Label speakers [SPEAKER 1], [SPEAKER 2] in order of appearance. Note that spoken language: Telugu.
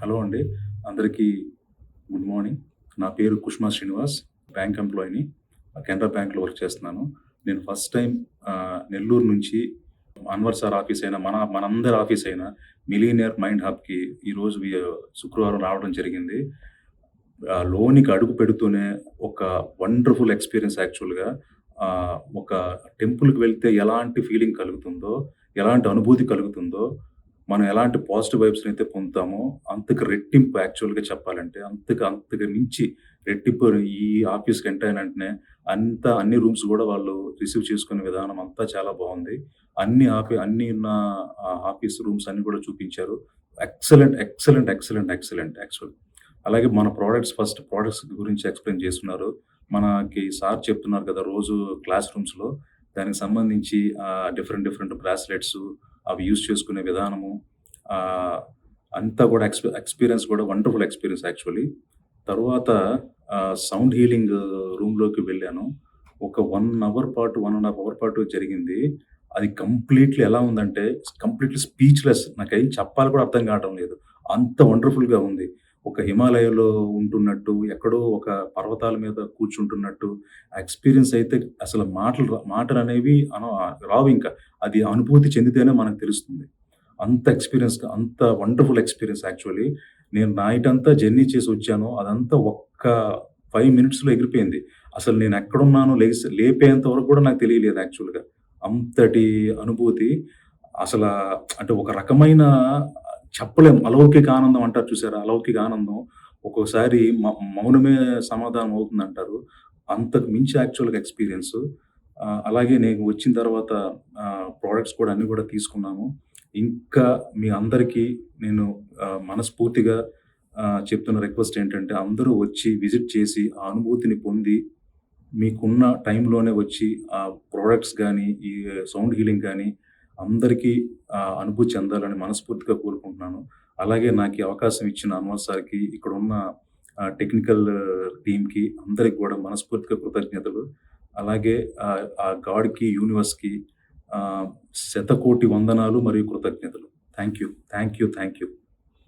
[SPEAKER 1] హలో అండి. అందరికీ గుడ్ మార్నింగ్. నా పేరు కుష్మా శ్రీనివాస్. బ్యాంక్ ఎంప్లాయీని. కెనరా బ్యాంక్‌లో వర్క్ చేస్తున్నాను. నేను ఫస్ట్ టైమ్ నెల్లూరు నుంచి అన్వర్ సార్ ఆఫీస్ అయిన మనందరి ఆఫీస్ అయిన మిలియనియర్ మైండ్ హబ్‌కి ఈరోజు శుక్రవారం రావడం జరిగింది. లోనికి అడుగు పెడుతూనే ఒక వండర్‌ఫుల్ ఎక్స్‌పీరియన్స్ యాక్చువల్‌గా. ఒక టెంపుల్‌కి వెళ్తే ఎలాంటి ఫీలింగ్ కలుగుతుందో, ఎలాంటి అనుభూతి కలుగుతుందో, మనం ఎలాంటి పాజిటివ్ వైబ్స్‌నైతే పొందుతామో, అంతకు రెట్టింపు యాక్చువల్‌గా చెప్పాలంటే. అంతకు మించి రెట్టింపు ఈ ఆఫీస్‌కి ఎంటర్ అయిన వెంటనే అన్ని రూమ్స్ గూడా వాళ్ళు రిసీవ్ చేసుకునే విధానం అంతా చాలా బావుంది. అన్నీ ఉన్న ఆఫీస్ రూమ్స్ అన్నీ కూడా చూపించారు. Excellent, excellent, excellent, excellent actual. అలాగే మన ప్రొడక్ట్స్ గురించి ఎక్స్‌ప్లెయిన్ చేస్తున్నారు. మనకి సార్ చెప్తున్నారు కదా! రోజు క్లాస్ రూమ్స్‌లో దానికి సంబంధించి డిఫరెంట్ డిఫరెంట్ బ్రాస్లెట్స్ అవి యూజ్ చేసుకునే విధానము ఆహ్, అంతా కూడా ఎక్స్‌పీరియన్స్ కూడా వండర్‌ఫుల్ ఎక్స్‌పీరియన్స్ యాక్చువల్లీ. తరువాత సౌండ్ హీలింగ్ రూమ్‌లోకి వెళ్ళాను. ఒక 1 అవర్ పాటు, 1 ½ అవర్ పాటు జరిగింది. అది కంప్లీట్‌లీ ఎలా ఉందంటే కంప్లీట్‌లీ స్పీచ్‌లెస్. నాకేం చెప్పాలో కూడా అర్థం కావటం లేదు. అంత వండర్‌ఫుల్‌గా ఉంది. ఒక హిమాలయాలో ఉంటున్నట్టు, ఎక్కడో ఒక పర్వతాల మీద కూర్చుంటున్నట్టు, ఆ ఎక్స్‌పీరియన్స్ అయితే అసలు మాటలనేవి రావింక. అది అనుభూతి చెందితేనే మనకు తెలుస్తుంది. అంత వండర్‌ఫుల్ ఎక్స్‌పీరియన్స్ యాక్చువల్లీ. నేను నైటంతా జర్నీ చేసొచ్చాను. అదంతా ఒక్క 5 మినిట్స్‌లో ఎగిరిపోయింది. అసలు నేనెక్కడున్నానో లేపేంత వరకు కూడా నాకు తెలియలేదు యాక్చువల్‌గా. అంతటి అనుభూతి. అసలా అంటే ఒక రకమైన చెప్పలేం. అలౌకిక ఆనందం అంటారు చూసారా? అలౌకిక ఆనందం. ఒక్కోసారి మౌనమే సమాధానం అవుతుందంటారు. అంతకు మించి యాక్చువల్‌గా ఎక్స్‌పీరియన్సు. అలాగే నేను వచ్చిన తర్వాత ప్రొడక్ట్స్ కూడా అన్నీ కూడా తీసుకున్నాను. ఇంకా మీ అందరికీ నేను మనస్ఫూర్తిగా చెప్తున్న రిక్వెస్ట్ ఏంటంటే అందరూ వచ్చి విజిట్ చేసి ఆ అనుభూతిని పొంది మీకున్న టైంలోనే వచ్చి ఆ ప్రొడక్ట్స్ గానీ, ఈ సౌండ్ హీలింగ్ గానీ అందరికీ అనుభూతి చెందాలని మనస్ఫూర్తిగా కోరుకుంటున్నాను. అలాగే నాకీ అవకాశం ఇచ్చిన అన్వర్ సార్‌కి, ఇక్కడున్న టెక్నికల్ టీమ్‌కి అందరికి గూడా మనస్ఫూర్తిగా కృతజ్ఞతలు. అలాగే ఆ గాడ్‌కి, యూనివర్స్‌కి ఆహ్, శతకోటి వందనాలు మరియు కృతజ్ఞతలు. Thank you. Thank you. Thank you.